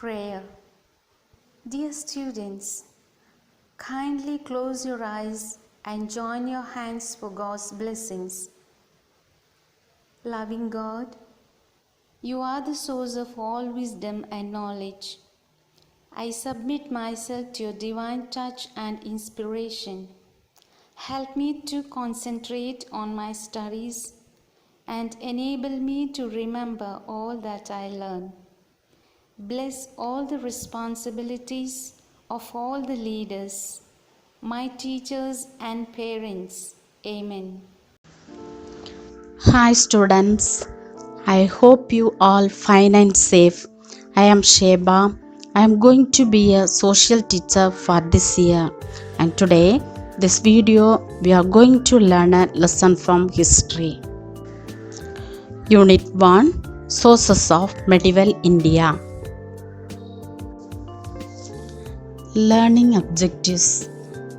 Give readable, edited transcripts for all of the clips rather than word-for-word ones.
Prayer. Dear students, kindly close your eyes and join your hands for God's blessings. Loving God, you are the source of all wisdom and knowledge. I submit myself to your divine touch and inspiration. Help me to concentrate on my studies and enable me to remember all that I learn. Bless all the responsibilities of all the leaders, my teachers and parents. Amen. Hi students, I hope you all fine and safe. I am Sheba. I am going to be a social teacher for this year, and today this video we are going to learn a lesson from history. Unit 1, Sources of Medieval India. Learning objectives: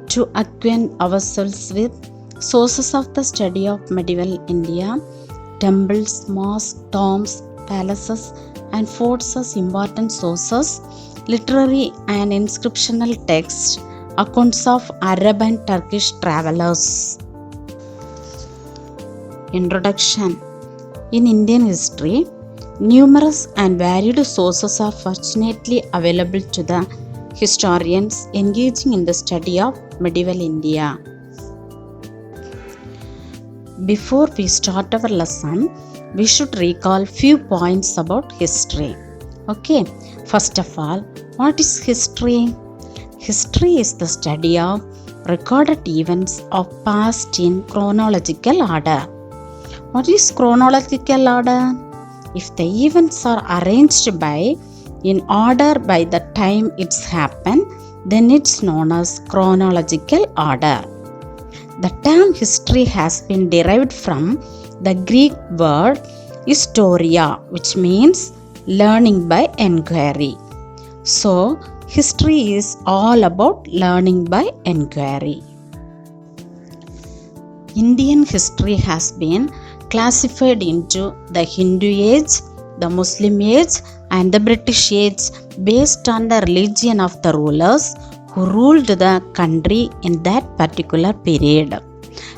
to acquaint ourselves with sources of the study of medieval India, temples, mosques, tombs, palaces and forts as important sources, literary and inscriptional texts, accounts of Arab and Turkish travelers. Introduction. In Indian history, numerous and varied sources are fortunately available to the historians engaging in the study of medieval India. Before we start our lesson, we should recall few points about history. Okay, first of all, what is history? History is the study of recorded events of past in chronological order. What is chronological order? If the events are arranged in order by the time it's happened, then it's known as chronological order. The term history has been derived from the Greek word historia, which means learning by inquiry. So, history is all about learning by inquiry. Indian history has been classified into the Hindu age, the Muslim age and the British age based on the religion of the rulers who ruled the country in that particular period.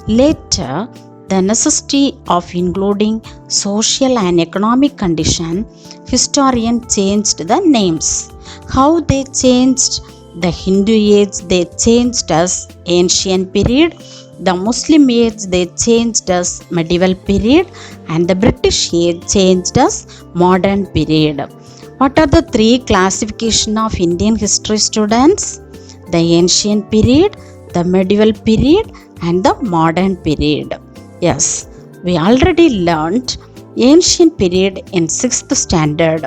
Later, the necessity of including social and economic condition, historians changed the names. How they changed? The Hindu age they changed as ancient period, the Muslim age they changed as medieval period, and the British age changed as modern period. What are the three classifications of Indian history, students? The ancient period, the medieval period and the modern period. Yes, we already learned ancient period in 6th standard,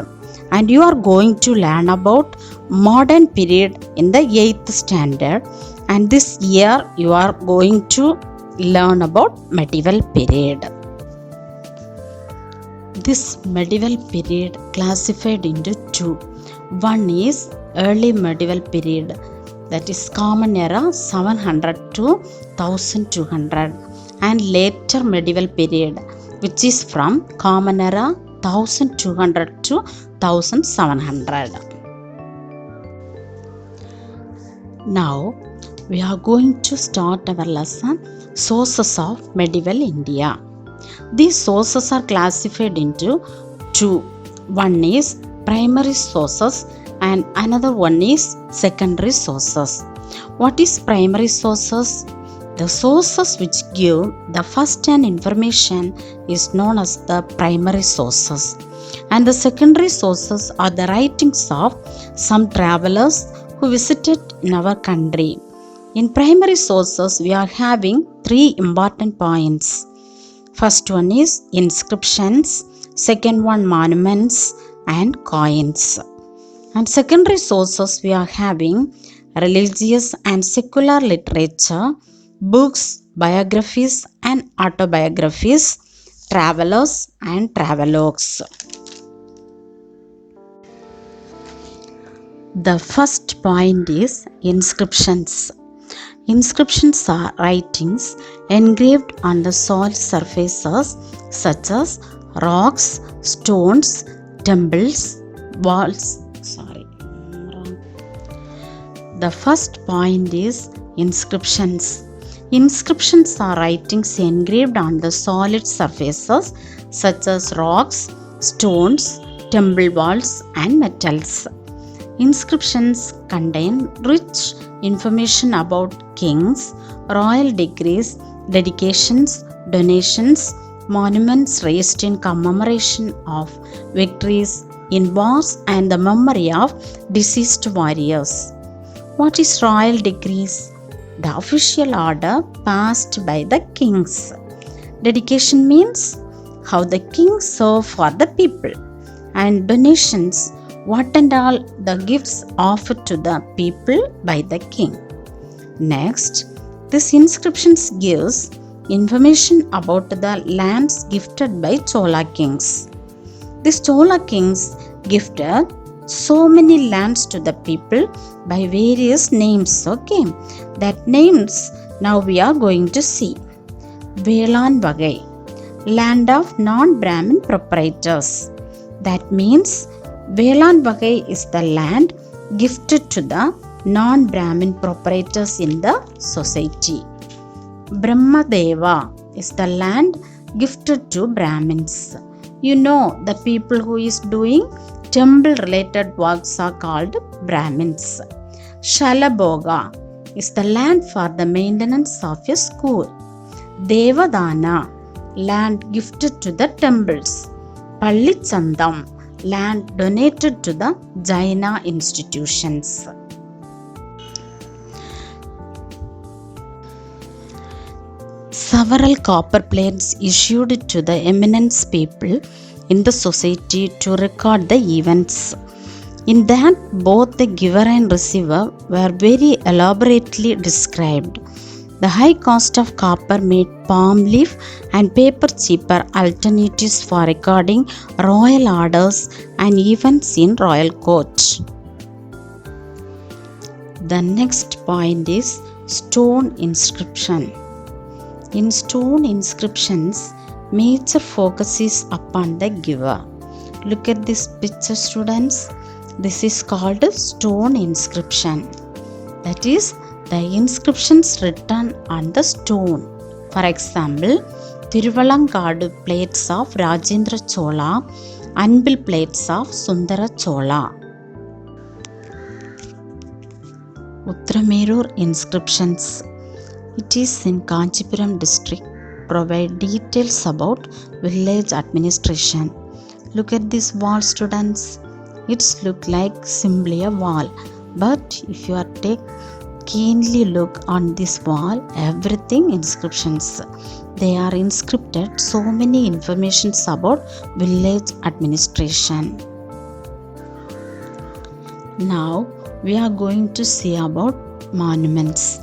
and you are going to learn about modern period in the 8th standard, and this year you are going to learn about medieval period. This medieval period classified into two. One is early medieval period, that is Common Era 700 to 1200, and later medieval period, which is from Common Era 1200 to 1700. Now we are going to start our lesson, Sources of Medieval India. These sources are classified into two. One is primary sources and another one is secondary sources. What is primary sources? The sources which give the first-hand information is known as the primary sources, and the secondary sources are the writings of some travelers who visited in our country. In primary sources, we are having three important points. First one is inscriptions, second one monuments and coins. And secondary sources, we are having religious and secular literature, books, biographies and autobiographies, travelers and travelogues. The first point is inscriptions. Inscriptions are writings engraved on the soil surfaces such as rocks, stones, temples, walls, The first point is inscriptions. Inscriptions are writings engraved on the solid surfaces such as rocks, stones, temple walls, and metals. Inscriptions contain rich information about kings, royal decrees, dedications, donations, monuments raised in commemoration of victories in wars and the memory of deceased warriors. What is royal decrees? The official order passed by the kings. Dedication means how the king served for the people. And donations, what and all the gifts offered to the people by the king. Next, this inscriptions gives information about the lands gifted by Chola kings. These Chola kings gifted so many lands to the people by various names. Okay, that names now we are going to see. Velan Vagai, land of non-Brahmin proprietors. That means Velan Vagai is the land gifted to the non-Brahmin proprietors in the society. Brahmadeva is the land gifted to Brahmins. You know, the people who is doing temple related works are called Brahmins. Shalabhoga is the land for the maintenance of a school. Devadana, land gifted to the temples. Pallichandam, land donated to the Jaina institutions. Several copper plates issued to the eminent people in the society to record the events. In that, both the giver and receiver were very elaborately described. The high cost of copper made palm leaf and paper cheaper alternatives for recording royal orders and events in royal court. The next point is stone inscription. In stone inscriptions, major focus is upon the giver. Look at this picture, students. This is called stone inscription. That is, the inscriptions written on the stone. For example, Tiruvalankkadu plates of Rajendra Chola, Anbil plates of Sundara Chola. Uttaramerur inscriptions. It is in Kanchipuram district. Provide details about village administration. Look at this wall, students. It's look like simply a wall, but if you are keenly look on this wall, everything inscriptions. They are inscripted so many informations about village administration. Now we are going to see about monuments.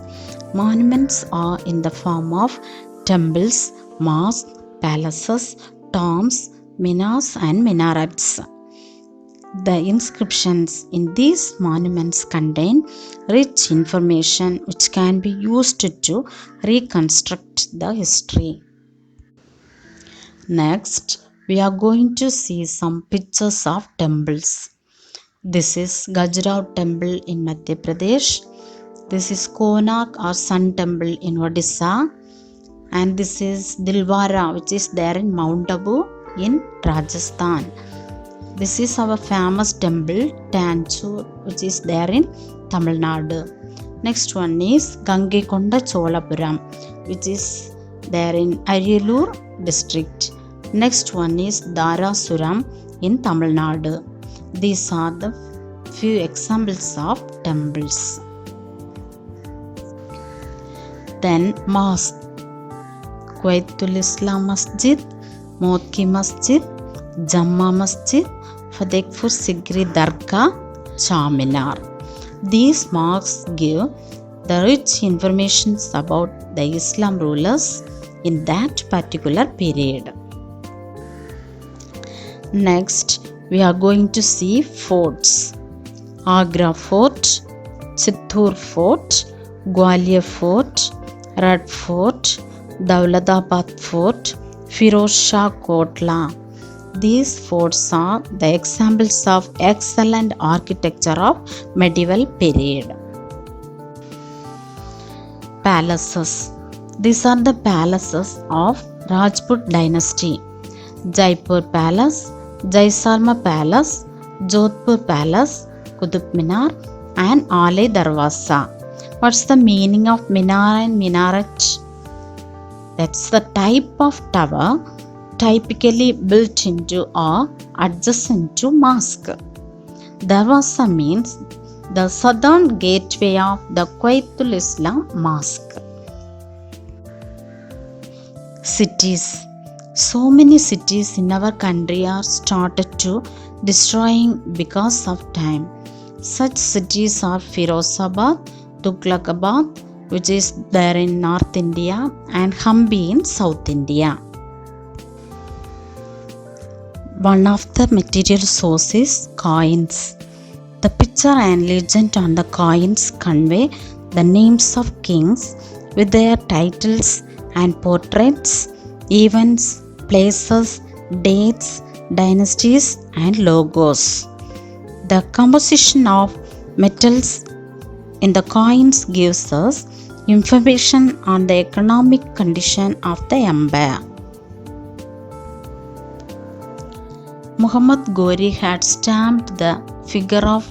Monuments are in the form of temples, mosques, palaces, tombs, minars and minarets. The inscriptions in these monuments contain rich information which can be used to reconstruct the history. Next, we are going to see some pictures of temples. This is Khajuraho temple in Madhya Pradesh. This is Konark or Sun temple in Odisha. And this is Dilwara, which is there in Mount Abu in Rajasthan. This is our famous temple Tanjore, which is there in Tamil Nadu. Next one is Gangekonda Cholapuram, which is there in Aryalur district. Next one is Dharasuram in Tamil Nadu. These are the few examples of temples. Then mosque. Quwaitul Islam Masjid, Motki Masjid, Jamma Masjid, Fatehpur Sikri Dargah, Charminar. These mosques give the rich information about the Islam rulers in that particular period. Next, we are going to see forts. Agra Fort, Chittoor Fort, Gwalior Fort, Red Fort, Daulatabad Fort, Firoz Shah Kotla. These forts are the examples of excellent architecture of medieval period. Palaces. These are the palaces of Rajput dynasty. Jaipur Palace, Jaisalmer Palace, Jodhpur Palace, Qutub Minar and Alai Darwaza. What's the meaning of minar and minaret? That's the type of tower typically built into or adjacent to mosque. Darwaza means the southern gateway of the Quaitul Islam Mosque. Cities. So many cities in our country are started to destroying because of time. Such cities are Firozabad, Tughlakabad, which is there in North India, and Hampi in South India. One of the material source is coins. The picture and legend on the coins convey the names of kings with their titles and portraits, events, places, dates, dynasties and logos. The composition of metals in the coins gives us information on the economic condition of the empire. Muhammad Ghori had stamped the figure of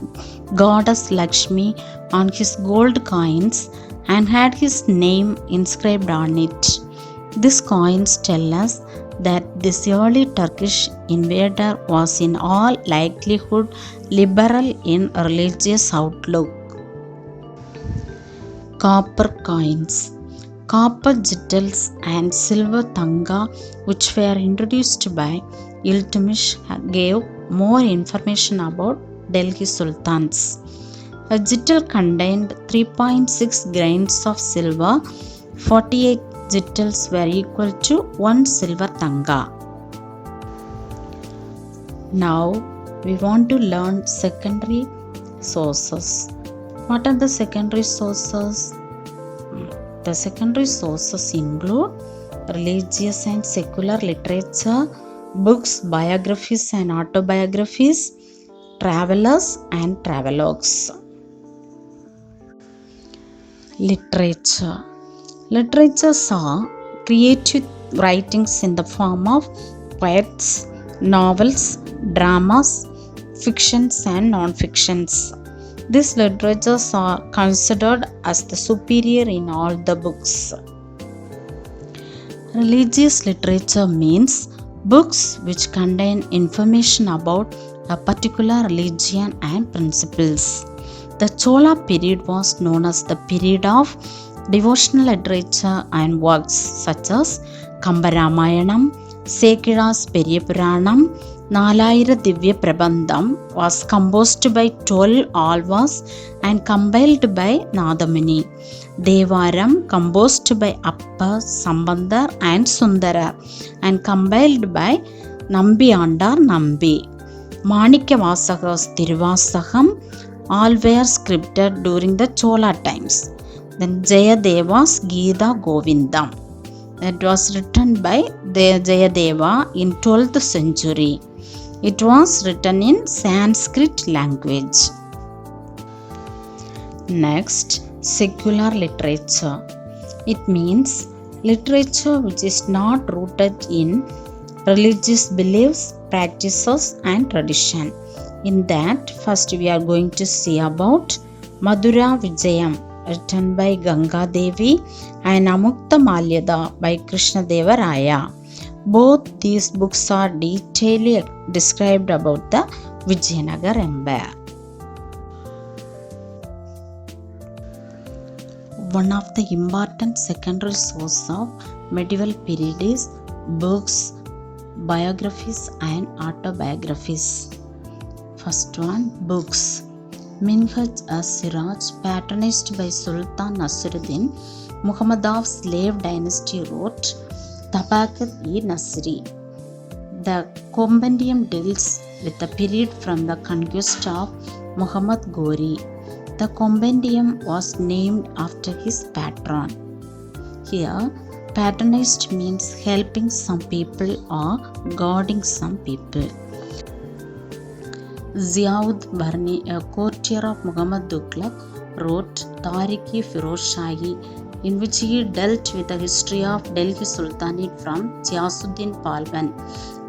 goddess Lakshmi on his gold coins and had his name inscribed on it. These coins tell us that this early Turkish invader was in all likelihood liberal in religious outlook. Copper coins. Copper jittals and silver tanga, which were introduced by Iltutmish, gave more information about Delhi sultans. A jittal contained 3.6 grains of silver. 48 jittals were equal to 1 silver tanga. Now we want to learn secondary sources. What are the secondary sources? The secondary sources include religious and secular literature, books, biographies and autobiographies, travelers and travelogues. Literature. Literatures are creative writings in the form of poets, novels, dramas, fictions and non-fictions. These literatures are considered as the superior in all the books. Religious literature means books which contain information about a particular religion and principles. The Chola period was known as the period of devotional literature and works such as Kambaramayanam, Sekira's Periyapuranam, Nalayira Divya Prabandham was composed by 12 alvas and compiled by Nadamuni. Devaram composed by Appar, Sambandar and Sundara and compiled by Nambi Andar Nambi. Manikyavasaga's Tiruvasagam all were scripted during the Chola times. Then Jayadeva's Gita Govindam, that was written by Jayadeva in 12th century. It was written in Sanskrit language. Next, secular literature. It means literature which is not rooted in religious beliefs, practices and tradition. In that, first we are going to see about Madhura Vijayam, written by Ganga Devi, and Amukta Malyada by Krishna Deva Raya. Both these books are detailedly described about the Vijayanagar Empire. One of the important secondary sources of medieval period is books, biographies and autobiographies. First one, books. Minhaj as-Siraj, patronized by Sultan Nasiruddin, Muhammad of slave dynasty, wrote Tabakat-e-Nasri. The compendium deals with the period from the conquest of Muhammad Ghori. The compendium was named after his patron. Here, patronized means helping some people or guarding some people. Ziaud Barni, a courtier of Muhammad Tughlaq, wrote Tariq-e-Firoz Shahi, in which he dealt with the history of Delhi Sultanate from Ghiyasuddin Palvan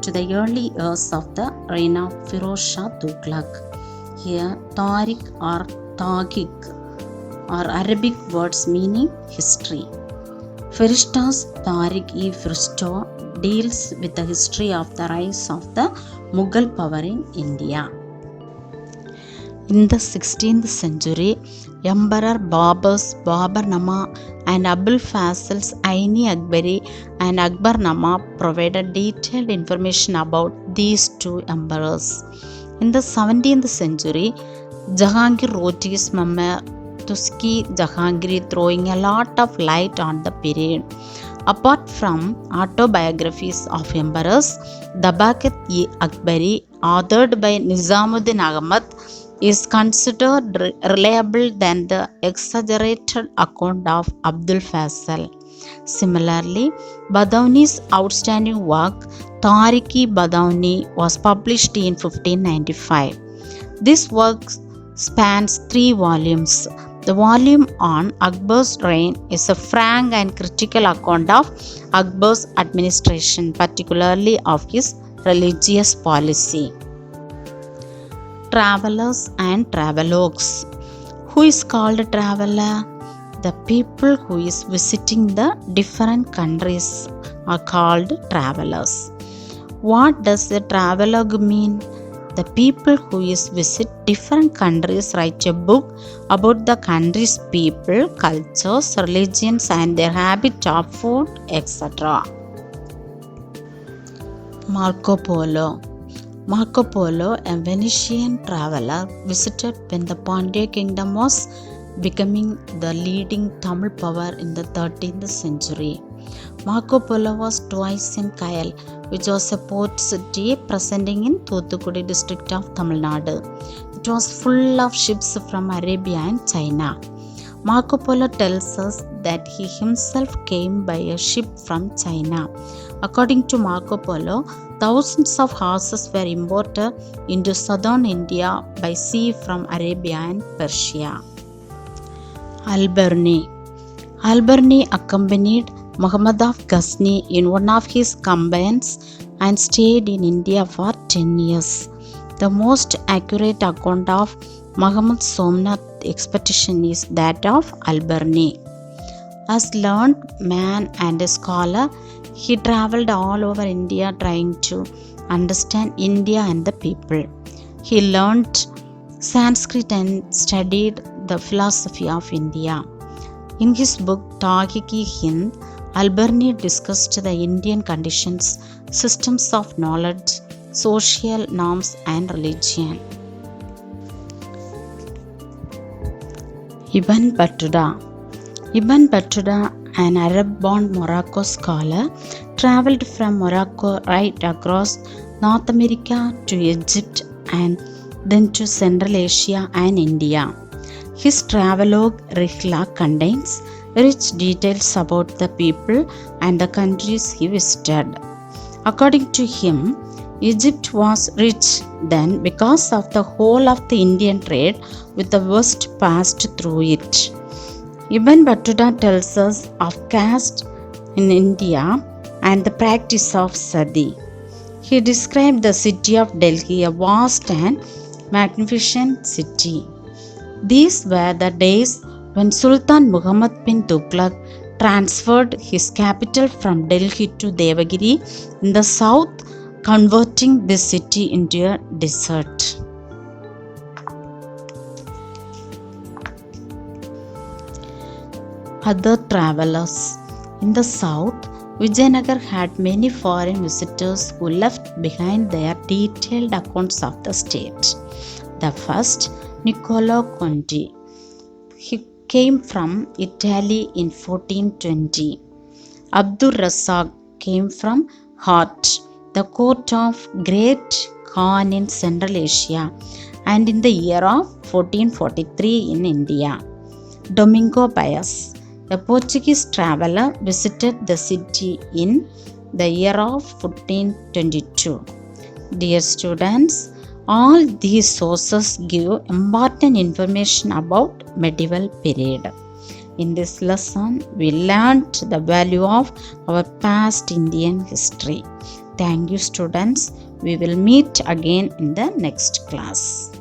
to the early years of the reign of Firoz Shah Tughlaq. Here, Tariq or Taqiq are Arabic words meaning history. Firishta's Tariq-e-Firisto deals with the history of the rise of the Mughal power in India. In the 16th century, Emperor Babur's Baburnama and Abul Fazl's Aini Akbari and Akbarnama provided detailed information about these two emperors. In the 17th century, Jahangir wrote his memoir Tuski Jahangiri, throwing a lot of light on the period. Apart from autobiographies of emperors, Tabaqat-e-Akbari, authored by Nizamuddin Ahmad, is considered reliable than the exaggerated account of Abul Fazl. Similarly, Badauni's outstanding work Tariq-e-Badauni was published in 1595. This work spans 3 volumes. The volume on Akbar's reign is a frank and critical account of Akbar's administration, particularly of his religious policy. Travelers and travelogues. Who is called a traveler? The people who is visiting the different countries are called travelers. What does a travelogue mean? The people who is visit different countries write a book about the country's people, cultures, religions and their habit of food, etc. Marco Polo. Marco Polo, a Venetian traveler, visited when the Pandya kingdom was becoming the leading Tamil power in the 13th century. Marco Polo was twice in Kayal, which was a port city presenting in Thoothukudi district of Tamil Nadu. It was full of ships from Arabia and China. Marco Polo tells us that he himself came by a ship from China. According to Marco Polo, thousands of horses were imported into southern India by sea from Arabia and Persia. Al-Biruni. Al-Biruni accompanied Muhammad of Ghazni in one of his campaigns and stayed in India for 10 years. The most accurate account of Muhammad's Somnath expedition is that of Al-Biruni. As learned man and a scholar, he travelled all over India trying to understand India and the people. He learnt Sanskrit and studied the philosophy of India. In his book Taqiq-e-Hind, Al-Biruni discussed the Indian conditions, systems of knowledge, social norms and religion. Ibn Battuta. Ibn Battuta, an Arab-born Morocco scholar, travelled from Morocco right across North America to Egypt and then to Central Asia and India. His travelogue Rihla contains rich details about the people and the countries he visited. According to him, Egypt was rich then because of the whole of the Indian trade with the West passed through it. Ibn Battuta tells us of caste in India and the practice of sati. He described the city of Delhi, a vast and magnificent city. These were the days when Sultan Muhammad bin Tughlaq transferred his capital from Delhi to Devagiri in the south, converting this city into a desert. Other travelers. In the south, Vijayanagar had many foreign visitors who left behind their detailed accounts of the state. The first, Niccolo Conti. He came from Italy in 1420. Abdur Razzaq came from Hart, the court of great Khan in Central Asia, and in the year of 1443 in India. Domingo Paes, a Portuguese traveler, visited the city in the year of 1422. Dear students, all these sources give important information about medieval period. In this lesson, we learnt the value of our past Indian history. Thank you, students. We will meet again in the next class.